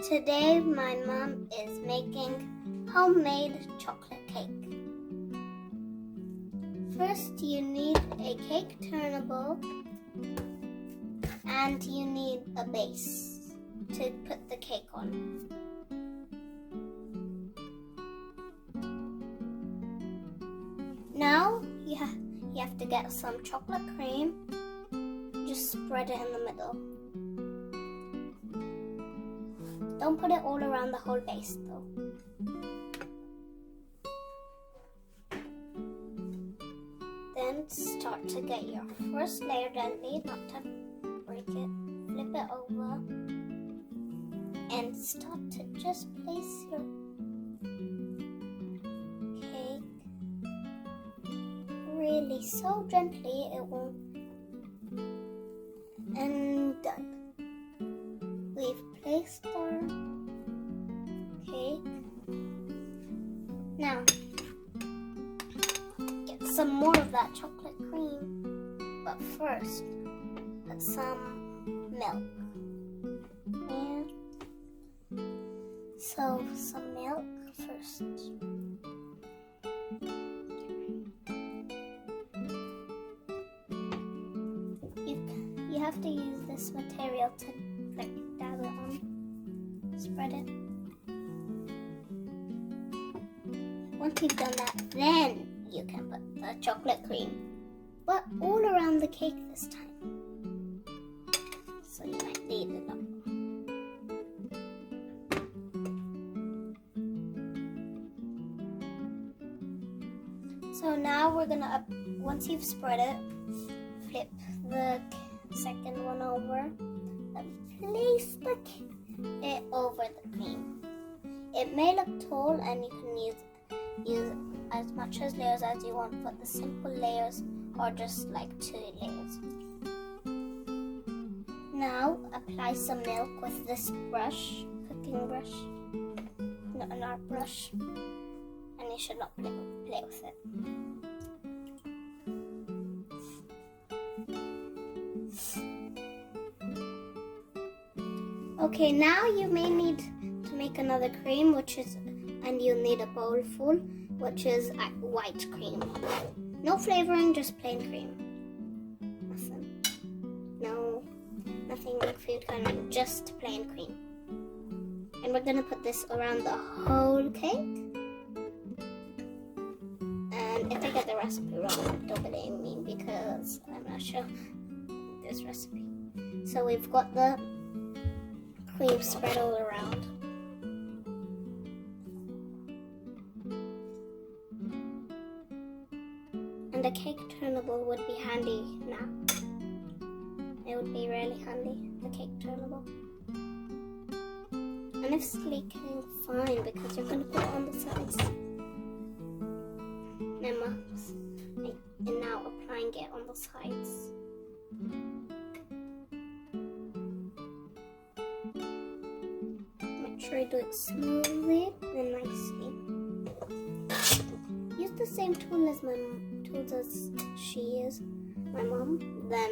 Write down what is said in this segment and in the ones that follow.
Today my mom is making homemade chocolate cake. First you need a cake turnable and you need a base to put the cake on. Now you have to get some chocolate cream. Just spread it in the middle. Don't put it all around the whole base though. Then start to get your first layer gently, not to break it. Flip it over and start to just place your cake really so gently it won't. And done. We've placed our cake. Now, get some more of that chocolate cream. But first, put some milk. Yeah. So, some milk first. You have to use this material to dab it on. Spread it. Once you've done that, then you can put the chocolate cream, but all around the cake this time. So you might need it up. So now we're gonna, once you've spread it, flip the second one over and place it over the cream. It may look tall and you can use as much as layers as you want, but the simple layers are just like 2 layers. Now apply some milk with this brush, cooking brush, not an art brush, and you should not play with it. Okay, now you may need to make another cream, and you'll need a bowl full, which is white cream. No flavoring, just plain cream. Nothing food coloring, just plain cream. And we're gonna put this around the whole cake. And if I get the recipe wrong, don't blame me because I'm not sure this recipe. So we've got the cream spread all around. And a cake turnable would be handy now. It would be really handy, the cake turnable. And it's leaking fine because you're going to put it on the sides. And now applying it on the sides. Make sure you do it smoothly and nicely. Use the same tool as she is, my mom, then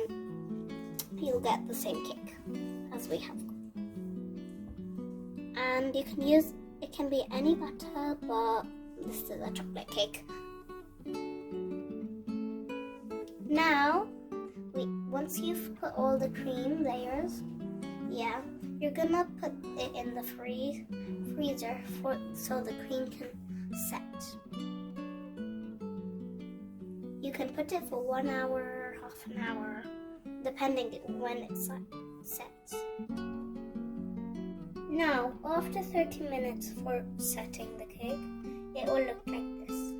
you'll get the same cake as we have. And you can use, it can be any butter, but this is a chocolate cake. Now, once you've put all the cream layers, you're gonna put it in the freezer so the cream can set. You can put it for 1 hour, half an hour, depending when it sets. Now, after 30 minutes for setting the cake, it will look like this.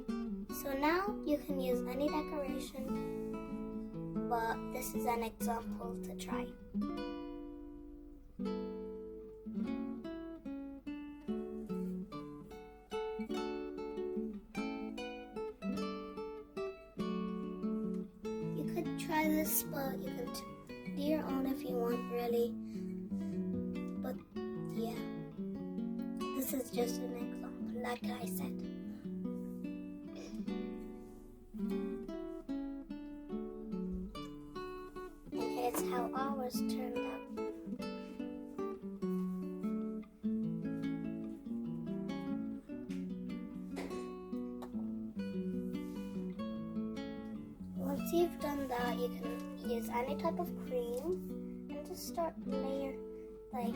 So now you can use any decoration, but this is an example to try. You could try this, but you can do your own if you want, really. But yeah, this is just an example, like I said. And here's how ours turned out. once you've done that, you can use any type of cream and just start like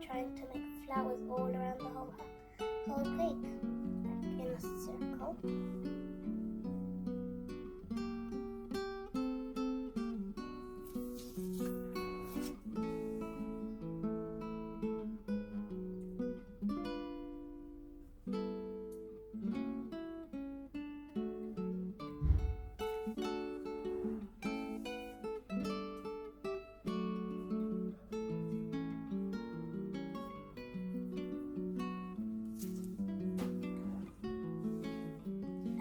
trying to make flowers all around the whole cake, like in a circle.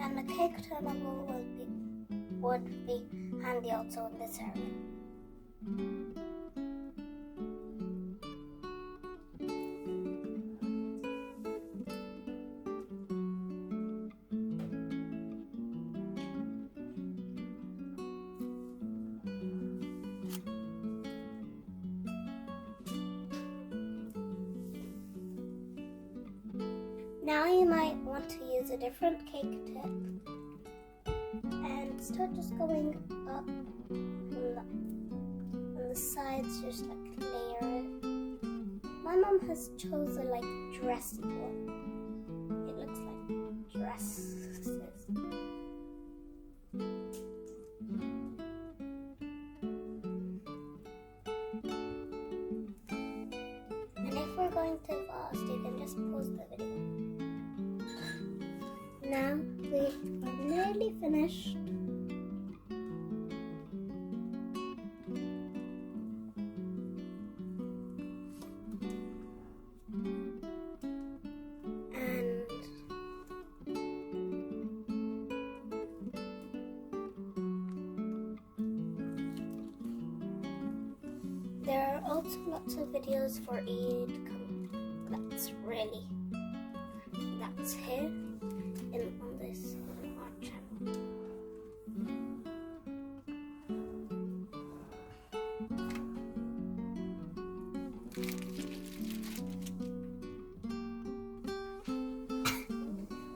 And the cake turnover would be handy also in this area. Now you might want to use a different cake tip and start just going up on the sides, just like layer it. My mom has chosen like dressy one. It looks like dresses. And if we're going too fast, you can just pause the video. Now we are nearly finished. And there are also lots of videos for Eid. That's here. On this on our channel.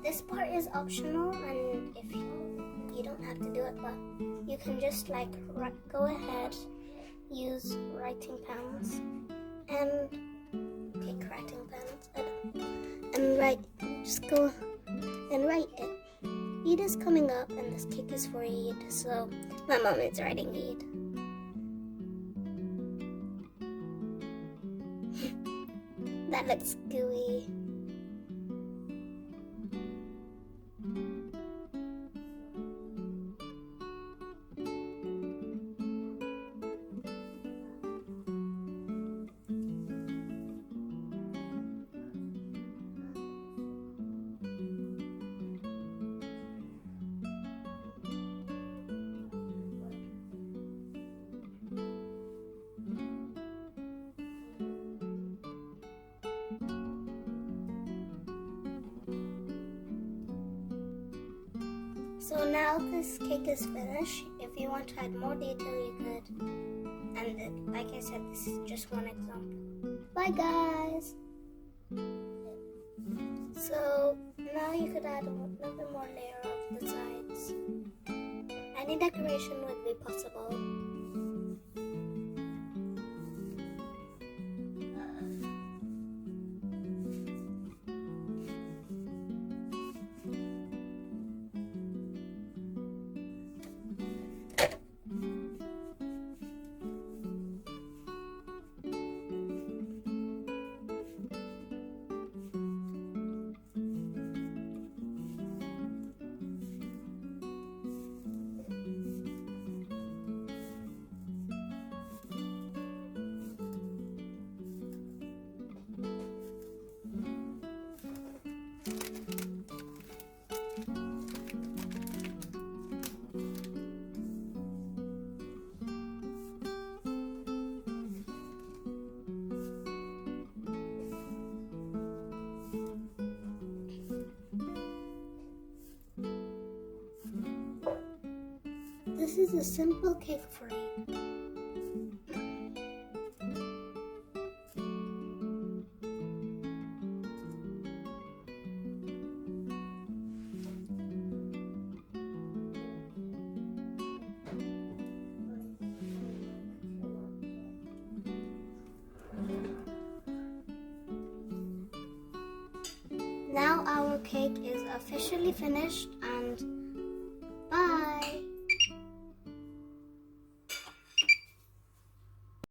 This part is optional, and if you don't have to do it, but you can just like go ahead, use writing pens and cake writing pens and write. Just go and write it. Eid is coming up and this cake is for Eid, so my mom is writing Eid. That looks gooey. So now this cake is finished. If you want to add more detail, you could. And like I said, this is just one example. Bye guys! So now you could add another more layer of the sides. Any decoration would be possible. This is a simple cake for you. cake is officially finished.